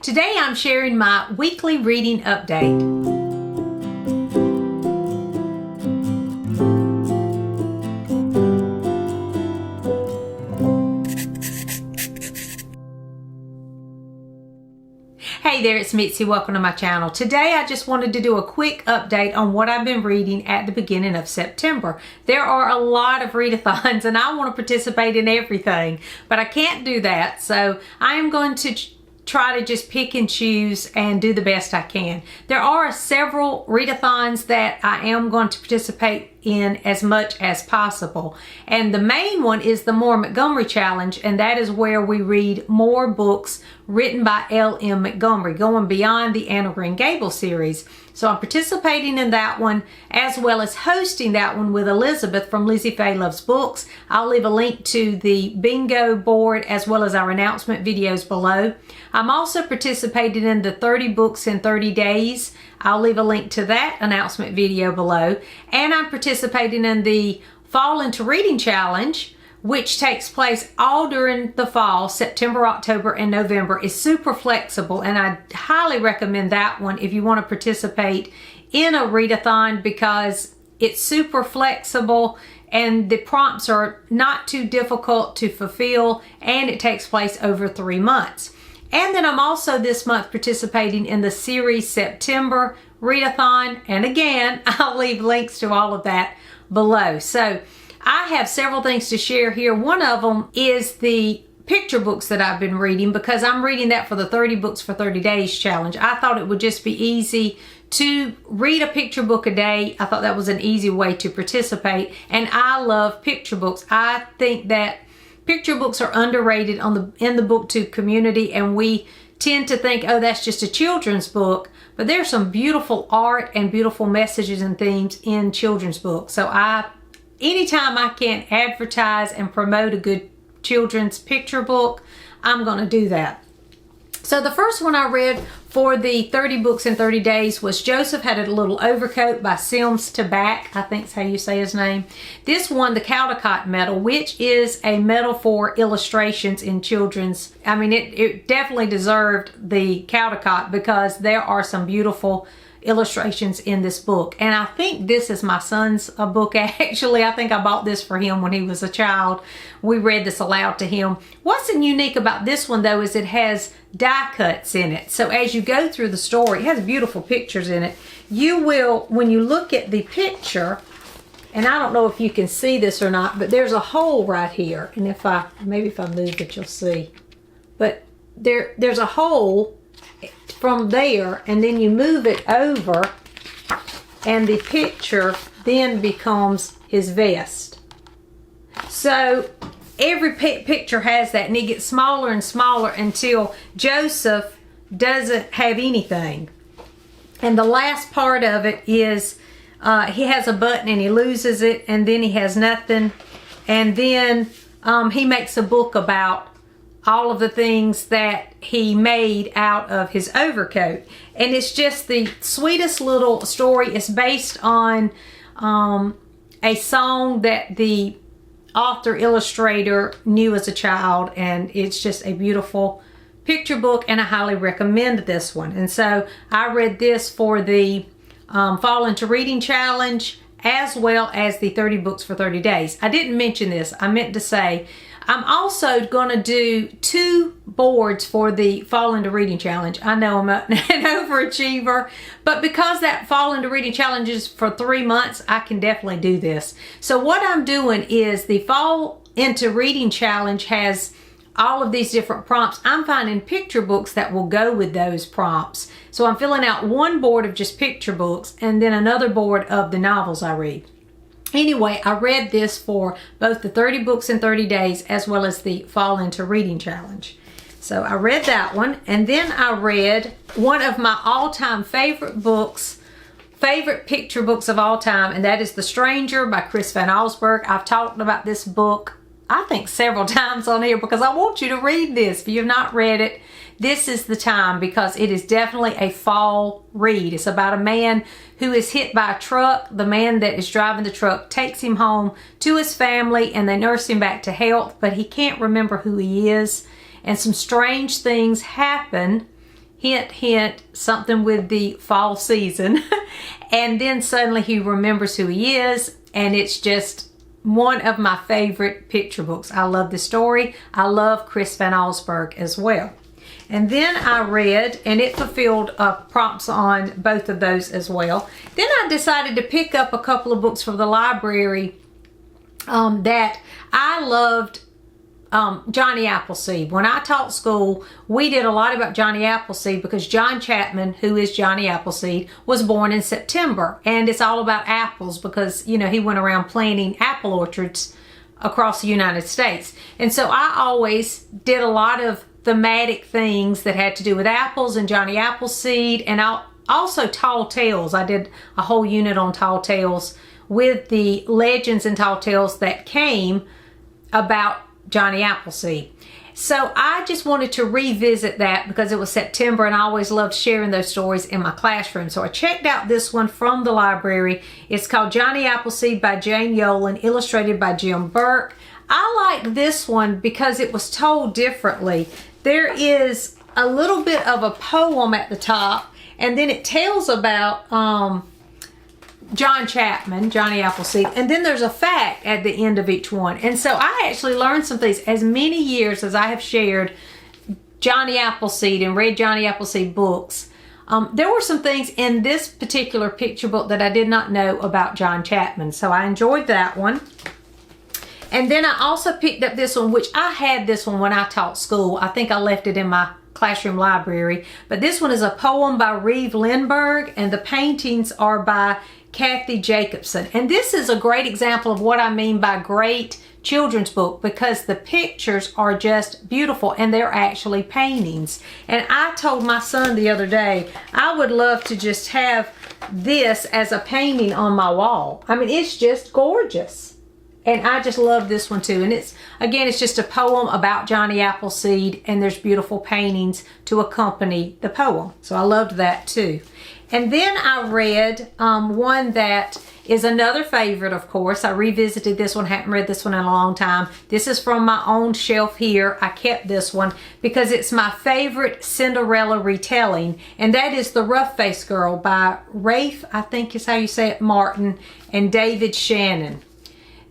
Today I'm sharing my weekly reading update. Hey there, it's Mitzi. Welcome to my channel. Today I just wanted to do a quick update on what I've been reading at the beginning of September. There are a lot of readathons and I want to participate in everything, but I can't do that. So I am going to try to just pick and choose and do the best I can. There are several readathons that I am going to participate in as much as possible. And the main one is the More Montgomery Challenge, and that is where we read more books written by L.M. Montgomery, going beyond the Anne of Green Gables series. So I'm participating in that one, as well as hosting that one with Elizabeth from Lizzie Faye Loves Books. I'll leave a link to the bingo board as well as our announcement videos below. I'm also participating in the 30 Books in 30 Days. I'll leave a link to that announcement video below. And I'm participating in the Fall into Reading Challenge, which takes place all during the fall, September, October, and November. It's super flexible, and I highly recommend that one if you want to participate in a readathon, because it's super flexible and the prompts are not too difficult to fulfill, and it takes place over 3 months. And then I'm also this month participating in the Series September readathon, and again, I'll leave links to all of that below. So I have several things to share here. One of them is the picture books that I've been reading, because I'm reading that for the 30 Books for 30 Days challenge. I thought it would just be easy to read a picture book a day. I thought that was an easy way to participate, and I love picture books. I think that picture books are underrated in the booktube community, and we tend to think, oh, that's just a children's book, but there's some beautiful art and beautiful messages and themes in children's books. So anytime I can advertise and promote a good children's picture book, I'm going to do that. So the first one I read for the 30 Books in 30 Days was Joseph Had a Little Overcoat by Sims Tabak, I think is how you say his name. This won the Caldecott Medal, which is a medal for illustrations in children's. I mean, it definitely deserved the Caldecott, because there are some beautiful illustrations in this book. And I think this is my son's book, actually. I think I bought this for him when he was a child. We read this aloud to him. What's unique about this one, though, is it has die cuts in it. So as you go through the story, it has beautiful pictures in it. You will, when you look at the picture, and I don't know if you can see this or not, but there's a hole right here. And maybe if I move it, you'll see. But there's a hole from there, and then you move it over, and the picture then becomes his vest. So every picture has that, and it gets smaller and smaller until Joseph doesn't have anything. And the last part of it is he has a button and he loses it, and then he has nothing, and then he makes a book about all of the things that he made out of his overcoat. And it's just the sweetest little story. It's based on a song that the author illustrator knew as a child, and it's just a beautiful picture book, and I highly recommend this one. And so I read this for the Fall into Reading Challenge, as well as the 30 Books for 30 Days. I didn't mention this. I meant to say I'm also going to do 2 boards for the Fall into Reading Challenge. I know I'm an overachiever, but because that Fall into Reading Challenge is for 3 months, I can definitely do this. So what I'm doing is the Fall into Reading Challenge has all of these different prompts. I'm finding picture books that will go with those prompts. So I'm filling out one board of just picture books, and then another board of the novels I read. Anyway, I read this for both the 30 Books in 30 Days as well as the Fall into Reading Challenge. So I read that one, and then I read one of my all-time favorite books, favorite picture books of all time, and that is The Stranger by Chris Van Allsburg. I've talked about this book, I think, several times on here, because I want you to read this. If you've not read it, this is the time, because it is definitely a fall read. It's about a man who is hit by a truck. The man that is driving the truck takes him home to his family, and they nurse him back to health, but he can't remember who he is, and some strange things happen. hint, hint, something with the fall season. And then suddenly he remembers who he is, and it's just one of my favorite picture books. I love the story. I love Chris Van Allsburg as well. And then I read, and it fulfilled prompts on both of those as well. Then I decided to pick up a couple of books from the library that I loved. Johnny Appleseed. When I taught school, we did a lot about Johnny Appleseed because John Chapman, who is Johnny Appleseed, was born in September. And it's all about apples because, you know, he went around planting apple orchards across the United States. And so I always did a lot of thematic things that had to do with apples and Johnny Appleseed, and also tall tales. I did a whole unit on tall tales with the legends and tall tales that came about Johnny Appleseed. So I just wanted to revisit that because it was September and I always loved sharing those stories in my classroom. So I checked out this one from the library. It's called Johnny Appleseed by Jane Yolen, illustrated by Jim Burke. I liked this one because it was told differently. There is a little bit of a poem at the top, and then it tells about John Chapman, Johnny Appleseed, and then there's a fact at the end of each one. And so I actually learned some things. As many years as I have shared Johnny Appleseed and read Johnny Appleseed books, there were some things in this particular picture book that I did not know about John Chapman. So I enjoyed that one. And then I also picked up this one, which I had this one when I taught school. I think I left it in my classroom library. But this one is a poem by Reeve Lindbergh, and the paintings are by Kathy Jacobson. And this is a great example of what I mean by great children's book, because the pictures are just beautiful and they're actually paintings. And I told my son the other day, I would love to just have this as a painting on my wall. I mean, it's just gorgeous. And I just love this one too. And it's, again, it's just a poem about Johnny Appleseed, and there's beautiful paintings to accompany the poem. So I loved that too. And then I read one that is another favorite, of course. I revisited this one, hadn't read this one in a long time. This is from my own shelf here. I kept this one because it's my favorite Cinderella retelling, and that is The Rough-Faced Girl by Rafe, I think is how you say it, Martin, and David Shannon.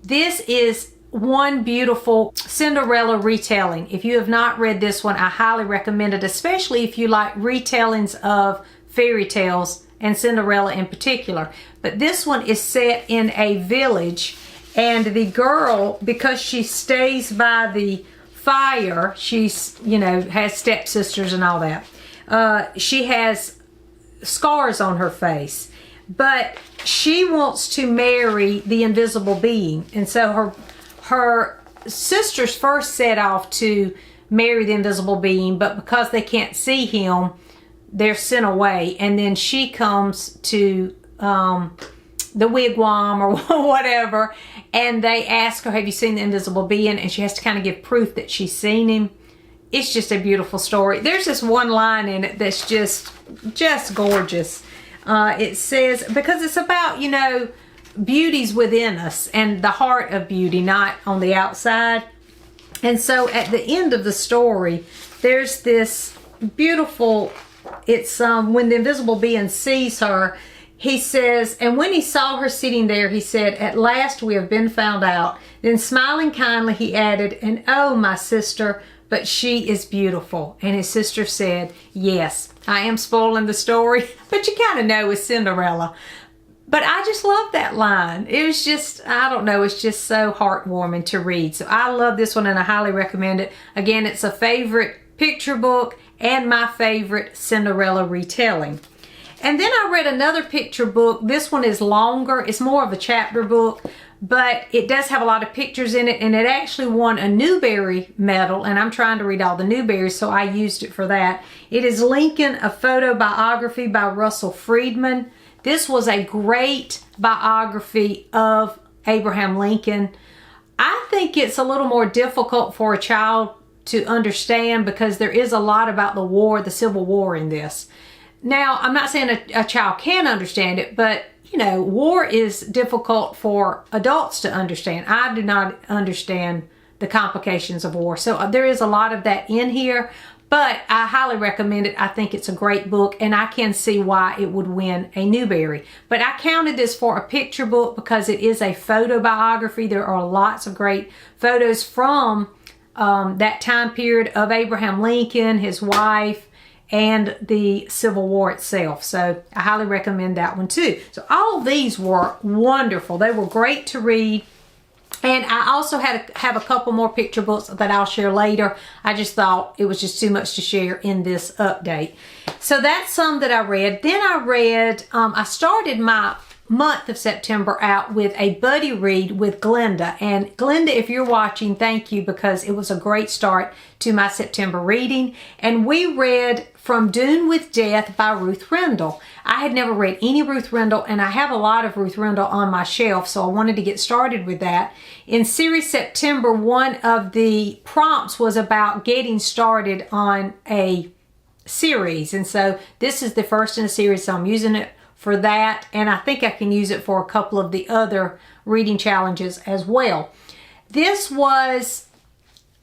This is one beautiful Cinderella retelling. If you have not read this one, I highly recommend it, especially if you like retellings of fairy tales and Cinderella in particular. But this one is set in a village, and the girl, because she stays by the fire, she's, you know, has stepsisters and all that. She has scars on her face, but she wants to marry the invisible being. And so her sisters first set off to marry the invisible being, but because they can't see him, they're sent away. And then she comes to the wigwam or whatever, and they ask her, have you seen the invisible being? And she has to kind of give proof that she's seen him. It's just a beautiful story. There's this one line in it that's just gorgeous. It says, because it's about, you know, beauty's within us and the heart of beauty, not on the outside. And so at the end of the story, there's this beautiful, it's when the invisible being sees her, he says, and when he saw her sitting there, he said, at last we have been found out. Then smiling kindly, he added, and oh, my sister, but she is beautiful. And his sister said, yes, I am spoiling the story, but you kind of know it's Cinderella. But I just love that line. It was just, I don't know, it's just so heartwarming to read. So I love this one and I highly recommend it. Again, it's a favorite picture book and my favorite Cinderella retelling. And then I read another picture book. This one is longer. It's more of a chapter book, but it does have a lot of pictures in it, and it actually won a Newbery medal, and I'm trying to read all the Newberys, so I used it for that. It is Lincoln, A Photobiography by Russell Friedman. This was a great biography of Abraham Lincoln. I think it's a little more difficult for a child to understand because there is a lot about the war, the Civil War in this. Now, I'm not saying a child can understand it, but, you know, war is difficult for adults to understand. I do not understand the complications of war. So there is a lot of that in here, But I highly recommend it. I think it's a great book, and I can see why it would win a Newbery. But I counted this for a picture book because it is a photobiography. There are lots of great photos from that time period of Abraham Lincoln, his wife, and the Civil War itself. So I highly recommend that one too. So all of these were wonderful. They were great to read. And I also have a couple more picture books that I'll share later. I just thought it was just too much to share in this update. So that's some that I read. Then I started my month of September out with a buddy read with Glenda. And Glenda, if you're watching, thank you, because it was a great start to my September reading. And we read From Dune with Death by Ruth Rendell. I had never read any Ruth Rendell, and I have a lot of Ruth Rendell on my shelf, so I wanted to get started with that. In Series September, one of the prompts was about getting started on a series. And so this is the first in a series, so I'm using it for that, and I think I can use it for a couple of the other reading challenges as well. This was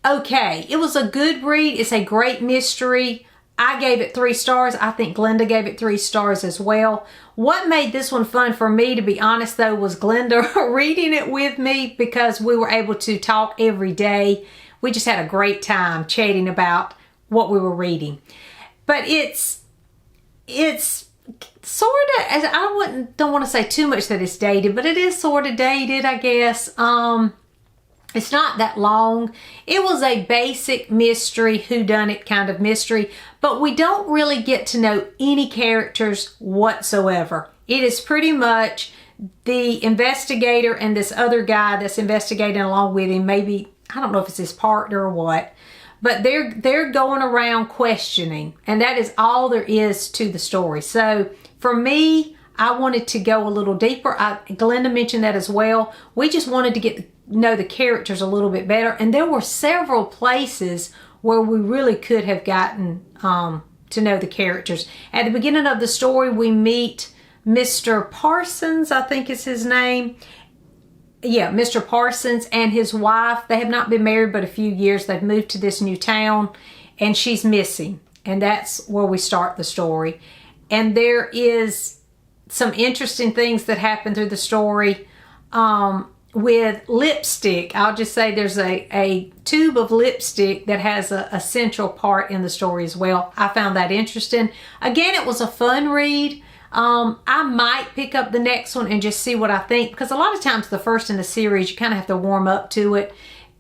okay. It was a good read. It's a great mystery. I gave it 3 stars. I think Glenda gave it 3 stars as well. What made this one fun for me, to be honest though, was Glenda reading it with me, because we were able to talk every day. We just had a great time chatting about what we were reading. But it's sort of, as don't want to say too much that it's dated, but it is sort of dated, I guess. It's not that long. It was a basic mystery, whodunit kind of mystery, but we don't really get to know any characters whatsoever. It is pretty much the investigator and this other guy that's investigating along with him. Maybe, I don't know if it's his partner or what, but they're going around questioning, and that is all there is to the story. So for me, I wanted to go a little deeper. Glenda mentioned that as well. We just wanted to get to know the characters a little bit better, and there were several places where we really could have gotten to know the characters. At the beginning of the story, we meet Mr. Parsons, I think is his name. Yeah, Mr. Parsons and his wife. They have not been married but a few years. They've moved to this new town, and she's missing. And that's where we start the story. And there is some interesting things that happen through the story with lipstick. I'll just say there's a tube of lipstick that has a central part in the story as well. I found that interesting. Again, it was a fun read. I might pick up the next one and just see what I think, because a lot of times the first in the series, you kind of have to warm up to it.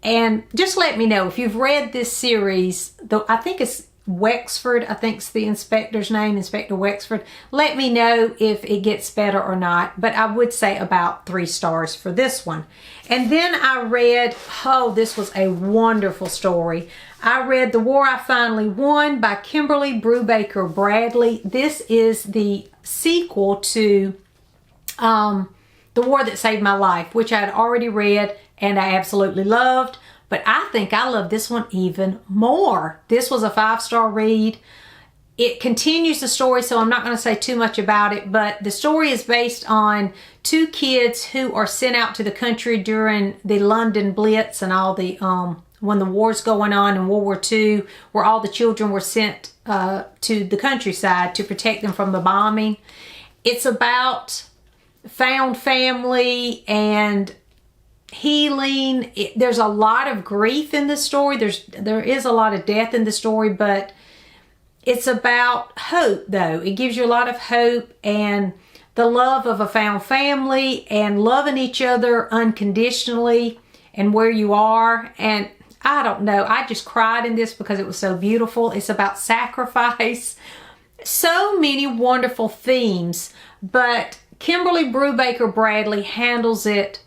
And just let me know if you've read this series. I think it's Wexford, I think it's the inspector's name, Inspector Wexford. Let me know if it gets better or not, but I would say about 3 stars for this one. And then I read, oh, this was a wonderful story. I read The War I Finally Won by Kimberly Brubaker Bradley. This is the sequel to The War That Saved My Life, which I had already read and I absolutely loved. But I think I love this one even more. This was a 5-star read. It continues the story, so I'm not going to say too much about it, but the story is based on 2 kids who are sent out to the country during the London Blitz and all the, when the war's going on in World War II, where all the children were sent to the countryside to protect them from the bombing. It's about found family and healing. There's a lot of grief in the story. There is a lot of death in the story, but it's about hope though. It gives you a lot of hope and the love of a found family and loving each other unconditionally and where you are. And I don't know, I just cried in this because it was so beautiful. It's about sacrifice. So many wonderful themes, but Kimberly Brubaker Bradley handles it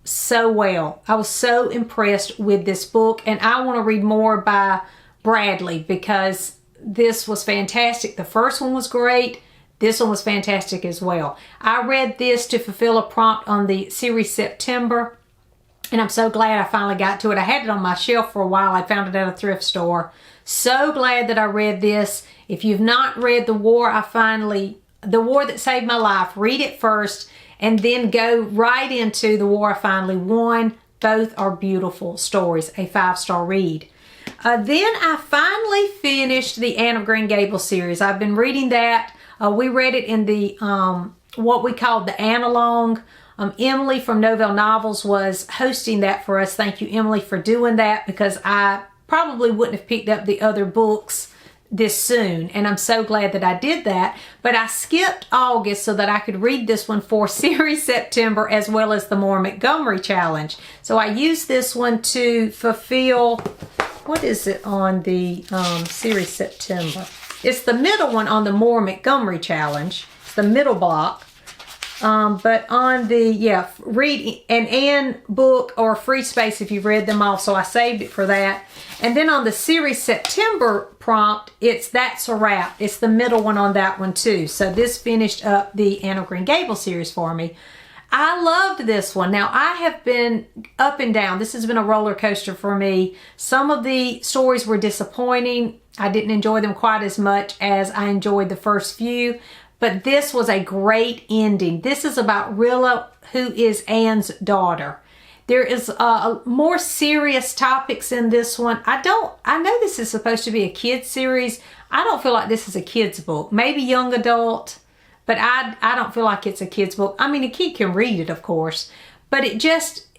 so well. I was so impressed with this book, and I want to read more by Bradley because this was fantastic. The first one was great. This one was fantastic as well. I read this to fulfill a prompt on the series September, and I'm so glad I finally got to it. I had it on my shelf for a while. I found it at a thrift store. So glad that I read this. If you've not read The War That Saved My Life, read it first and then go right into The War I Finally Won. Both are beautiful stories, a 5-star read. Then I finally finished the Anne of Green Gables series. I've been reading that. We read it in the what we called the Anne-along. Emily from Novell Novels was hosting that for us. Thank you, Emily, for doing that, because I probably wouldn't have picked up the other books this soon, and I'm so glad that I did that. But I skipped August so that I could read this one for Series September, as well as the Moore Montgomery Challenge. So I used this one to fulfill, what is it on the Series September? It's the middle one on the Moore Montgomery Challenge. It's the middle block. But on the, read an Anne book or Free Space if you've read them all, so I saved it for that. And then on the Series September prompt, it's That's a Wrap. It's the middle one on that one too. So this finished up the Anne of Green Gables series for me. I loved this one. Now, I have been up and down. This has been a roller coaster for me. Some of the stories were disappointing. I didn't enjoy them quite as much as I enjoyed the first few. But this was a great ending. This is about Rilla, who is Anne's daughter. There is more serious topics in this one. I know this is supposed to be a kid's series. I don't feel like this is a kid's book. Maybe young adult, but I don't feel like it's a kid's book. I mean, a kid can read it, of course, but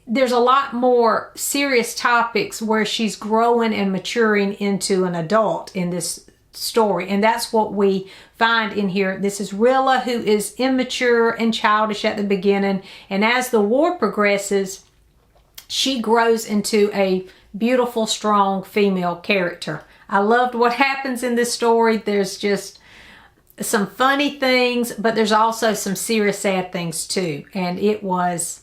there's a lot more serious topics where she's growing and maturing into an adult in this story, and that's what we find in here. This is Rilla, who is immature and childish at the beginning, and as the war progresses, she grows into a beautiful, strong female character. I loved what happens in this story. There's just some funny things, but there's also some serious, sad things too, and it was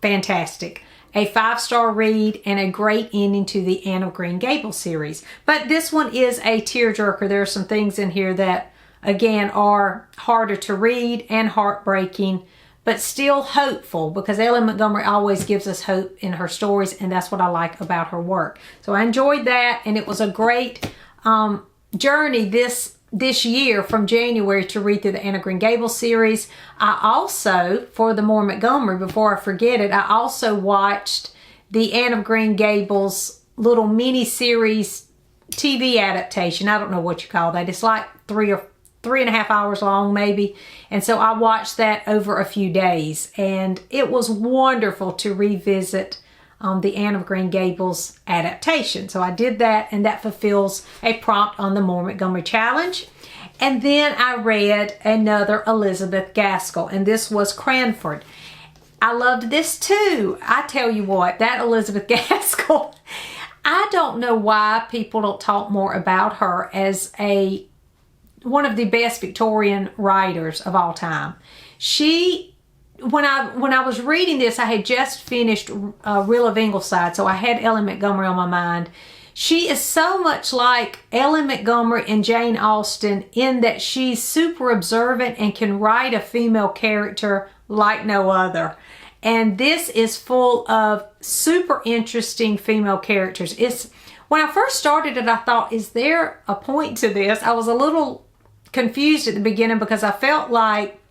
fantastic. A 5-star read and a great ending to the Anne of Green Gables series. But this one is a tearjerker. There are some things in here that, again, are harder to read and heartbreaking, but still hopeful, because Ellie Montgomery always gives us hope in her stories, and that's what I like about her work. So I enjoyed that, and it was a great journey this year from January to read through the Anne of Green Gables series. I also, for the Moore Montgomery, before I forget it, I also watched the Anne of Green Gables little mini-series TV adaptation. I don't know what you call that. It's like 3.5 hours long maybe. And so I watched that over a few days, and it was wonderful to revisit the Anne of Green Gables adaptation. So I did that, and that fulfills a prompt on the Moore Montgomery Challenge. And then I read another Elizabeth Gaskell, and this was Cranford. I loved this too. I tell you what, that Elizabeth Gaskell, I don't know why people don't talk more about her as one of the best Victorian writers of all time. When I was reading this, I had just finished Rilla of Ingleside, so I had Ellie Montgomery on my mind. She is so much like Ellie Montgomery and Jane Austen in that she's super observant and can write a female character like no other. And this is full of super interesting female characters. When I first started it, I thought, is there a point to this? I was a little confused at the beginning because I felt like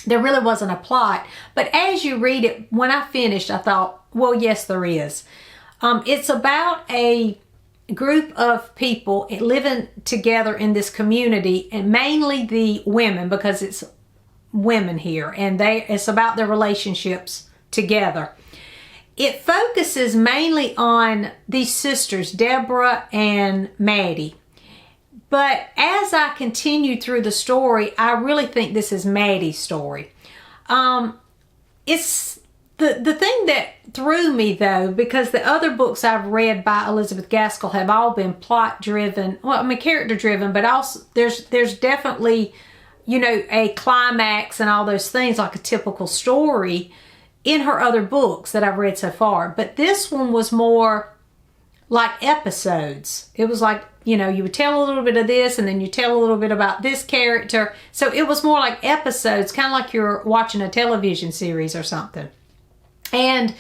there really wasn't a plot. But as you read it, when I finished, I thought, well, yes, there is. It's about a group of people living together in this community, and mainly the women, because it's women here, and it's about their relationships together. It focuses mainly on these sisters, Deborah and Maddie. But as I continued through the story, I really think this is Maddie's story. It's the thing that threw me, though, because the other books I've read by Elizabeth Gaskell have all been plot driven. Well, I mean, character driven, but also there's definitely, a climax and all those things like a typical story in her other books that I've read so far. But this one was more like episodes. It was like, you would tell a little bit of this, and then you tell a little bit about this character. So it was more like episodes, kind of like you're watching a television series or something. And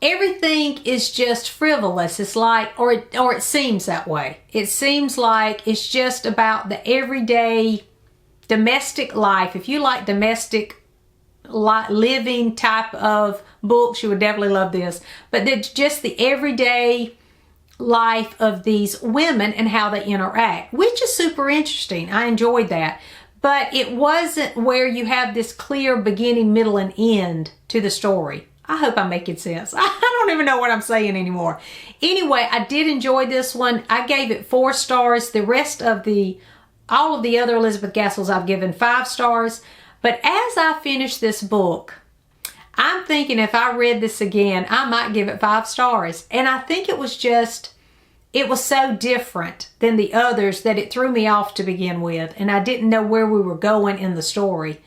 everything is just frivolous. It's like, or it seems that way. It seems like it's just about the everyday domestic life. If you like domestic living type of books, you would definitely love this. But just the everyday life of these women and how they interact, which is super interesting. I enjoyed that. But it wasn't where you have this clear beginning, middle, and end to the story. I hope I'm making sense. I don't even know what I'm saying anymore. Anyway, I did enjoy this one. I gave it 4 stars. The rest of all of the other Elizabeth Gaskell's I've given 5 stars. But as I finish this book, I'm thinking if I read this again, I might give it 5 stars. And I think it was so different than the others that it threw me off to begin with. And I didn't know where we were going in the story.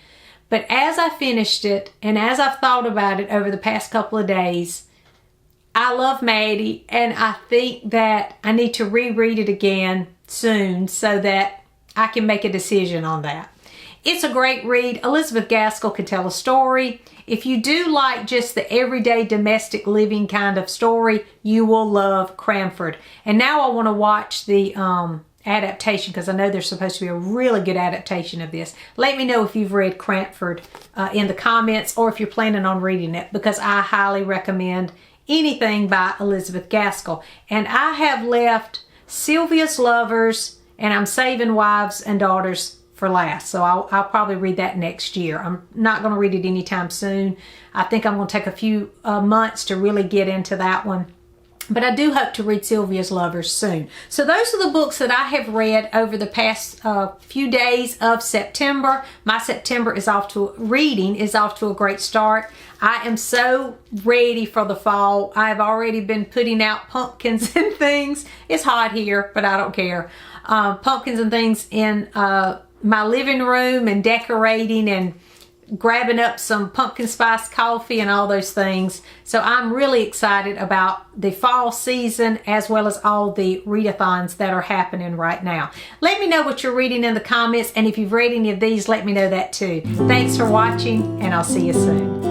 But as I finished it, and as I've thought about it over the past couple of days, I love Maddie, and I think that I need to reread it again soon so that I can make a decision on that. It's a great read. Elizabeth Gaskell can tell a story. If you do like just the everyday domestic living kind of story, you will love Cranford. And now I want to watch the adaptation, because I know there's supposed to be a really good adaptation of this. Let me know if you've read Cranford in the comments, or if you're planning on reading it, because I highly recommend anything by Elizabeth Gaskell. And I have left Sylvia's Lovers, and I'm saving Wives and Daughters for last. So I'll probably read that next year. I'm not going to read it anytime soon. I think I'm going to take a few months to really get into that one. But I do hope to read Sylvia's Lovers soon. So those are the books that I have read over the past few days of September. My September reading is off to a great start. I am so ready for the fall. I've already been putting out pumpkins and things. It's hot here, but I don't care. Pumpkins and things in my living room, and decorating, and grabbing up some pumpkin spice coffee and all those things. So I'm really excited about the fall season, as well as all the readathons that are happening right now. Let me know what you're reading in the comments, and if you've read any of these, let me know that too. Thanks for watching, and I'll see you soon.